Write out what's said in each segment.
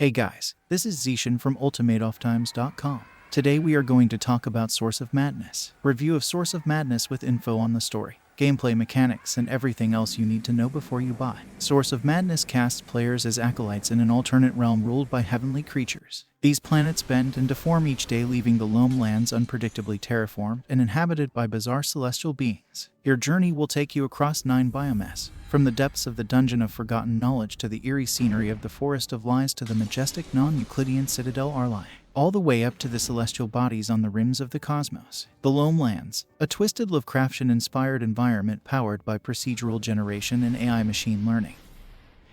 Hey guys, this is Zishan from ultimateofftimes.com. Today we are going to talk about Source of Madness. Review of Source of Madness with info on the story, gameplay mechanics, and everything else you need to know before you buy. Source of Madness casts players as acolytes in an alternate realm ruled by heavenly creatures. These planets bend and deform each day, leaving the Loam Lands unpredictably terraformed and inhabited by bizarre celestial beings. Your journey will take you across 9 biomes, from the depths of the Dungeon of Forgotten Knowledge to the eerie scenery of the Forest of Lies to the majestic non-Euclidean Citadel Arlai, all the way up to the celestial bodies on the rims of the cosmos. The Loam Lands, a twisted Lovecraftian-inspired environment powered by procedural generation and AI machine learning,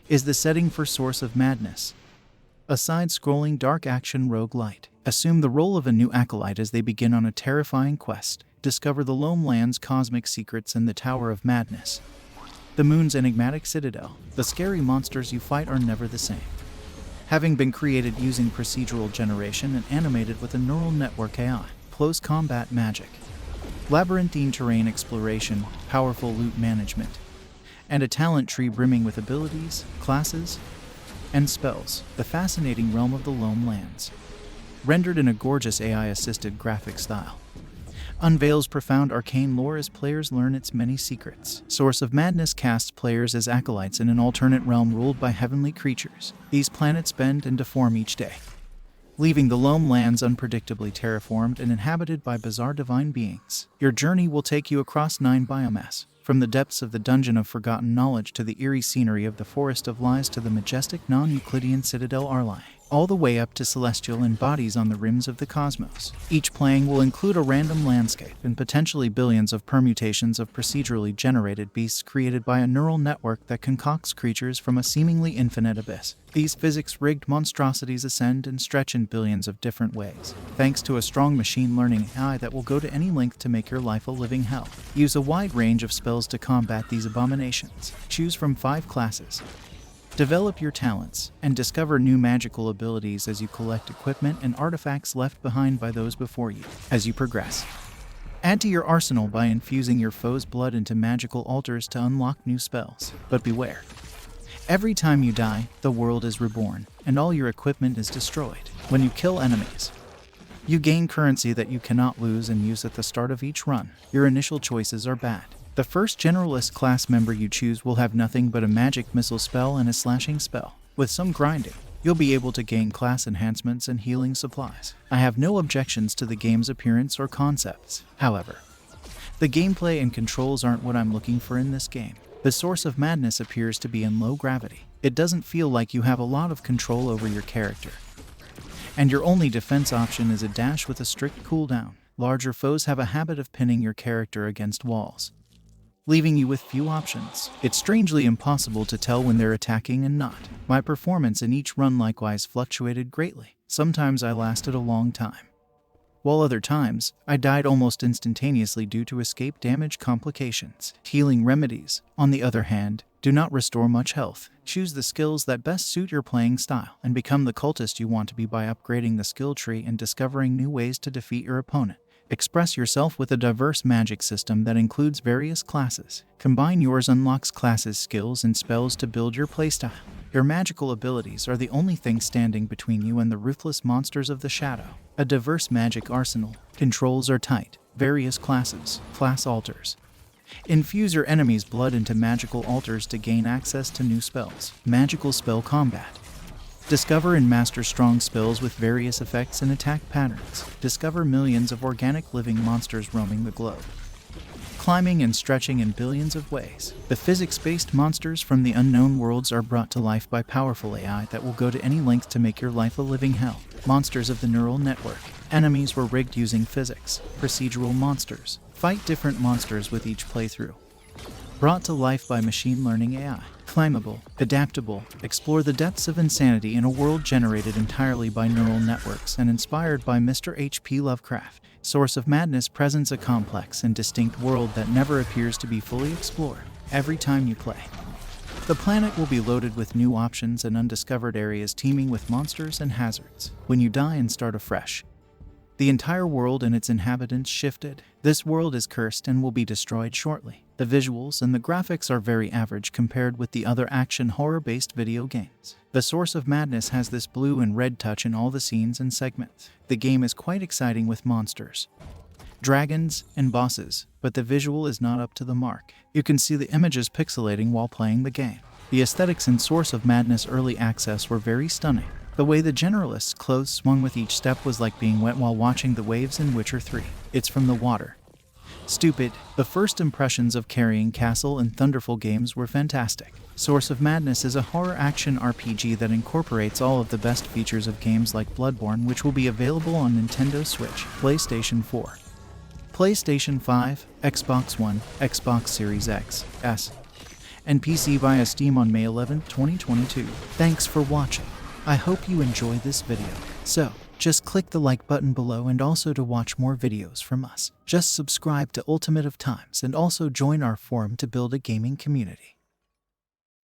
is the setting for Source of Madness, a side-scrolling dark-action roguelite. Assume the role of a new acolyte as they begin on a terrifying quest. Discover the Loam Lands' cosmic secrets and the Tower of Madness, the moon's enigmatic citadel. The scary monsters you fight are never the same, having been created using procedural generation and animated with a neural network AI. Close combat magic, labyrinthine terrain exploration, powerful loot management, and a talent tree brimming with abilities, classes, and spells. The fascinating realm of the Loam Lands, rendered in a gorgeous AI-assisted graphic style, unveils profound arcane lore as players learn its many secrets. Source of Madness casts players as acolytes in an alternate realm ruled by heavenly creatures. These planets bend and deform each day, leaving the Loam Lands unpredictably terraformed and inhabited by bizarre divine beings. Your journey will take you across 9 biomes, from the depths of the Dungeon of Forgotten Knowledge to the eerie scenery of the Forest of Lies to the majestic non-Euclidean Citadel Arlai, all the way up to celestial bodies on the rims of the cosmos. Each playing will include a random landscape and potentially billions of permutations of procedurally generated beasts created by a neural network that concocts creatures from a seemingly infinite abyss. These physics-rigged monstrosities ascend and stretch in billions of different ways, thanks to a strong machine learning AI that will go to any length to make your life a living hell. Use a wide range of spells to combat these abominations. Choose from 5 classes. Develop your talents, and discover new magical abilities as you collect equipment and artifacts left behind by those before you. As you progress, add to your arsenal by infusing your foe's blood into magical altars to unlock new spells. But beware. Every time you die, the world is reborn, and all your equipment is destroyed. When you kill enemies, you gain currency that you cannot lose and use at the start of each run. Your initial choices are bad. The first generalist class member you choose will have nothing but a magic missile spell and a slashing spell. With some grinding, you'll be able to gain class enhancements and healing supplies. I have no objections to the game's appearance or concepts. However, the gameplay and controls aren't what I'm looking for in this game. The Source of Madness appears to be in low gravity. It doesn't feel like you have a lot of control over your character, and your only defense option is a dash with a strict cooldown. Larger foes have a habit of pinning your character against walls, leaving you with few options. It's strangely impossible to tell when they're attacking and not. My performance in each run likewise fluctuated greatly. Sometimes I lasted a long time, while other times, I died almost instantaneously due to escape damage complications. Healing remedies, on the other hand, do not restore much health. Choose the skills that best suit your playing style, and become the cultist you want to be by upgrading the skill tree and discovering new ways to defeat your opponent. Express yourself with a diverse magic system that includes various classes. Combine yours unlocks classes, skills, and spells to build your playstyle. Your magical abilities are the only thing standing between you and the ruthless monsters of the shadow. A diverse magic arsenal. Controls are tight. Various classes. Class altars. Infuse your enemy's blood into magical altars to gain access to new spells. Magical spell combat. Discover and master strong spells with various effects and attack patterns. Discover millions of organic living monsters roaming the globe, climbing and stretching in billions of ways. The physics-based monsters from the unknown worlds are brought to life by powerful AI that will go to any length to make your life a living hell. Monsters of the neural network. Enemies were rigged using physics. Procedural monsters. Fight different monsters with each playthrough, brought to life by machine learning AI. Climbable, adaptable, explore the depths of insanity in a world generated entirely by neural networks and inspired by Mr. H.P. Lovecraft. Source of Madness presents a complex and distinct world that never appears to be fully explored. Every time you play, the planet will be loaded with new options and undiscovered areas teeming with monsters and hazards. When you die and start afresh, the entire world and its inhabitants shifted. This world is cursed and will be destroyed shortly. The visuals and the graphics are very average compared with the other action horror-based video games. The Source of Madness has this blue and red touch in all the scenes and segments. The game is quite exciting with monsters, dragons, and bosses, but the visual is not up to the mark. You can see the images pixelating while playing the game. The aesthetics in Source of Madness Early Access were very stunning. The way the generalist's clothes swung with each step was like being wet while watching the waves in Witcher 3. It's from the water. Stupid. The first impressions of Carrying Castle and Thunderful games were fantastic. Source of Madness is a horror action RPG that incorporates all of the best features of games like Bloodborne, which will be available on Nintendo Switch, PlayStation 4, PlayStation 5, Xbox One, Xbox Series X, S, and PC via Steam on May 11, 2022. Thanks for watching. I hope you enjoy this video. So, just click the like button below, and also to watch more videos from us, just subscribe to Ultimate of Times and also join our forum to build a gaming community.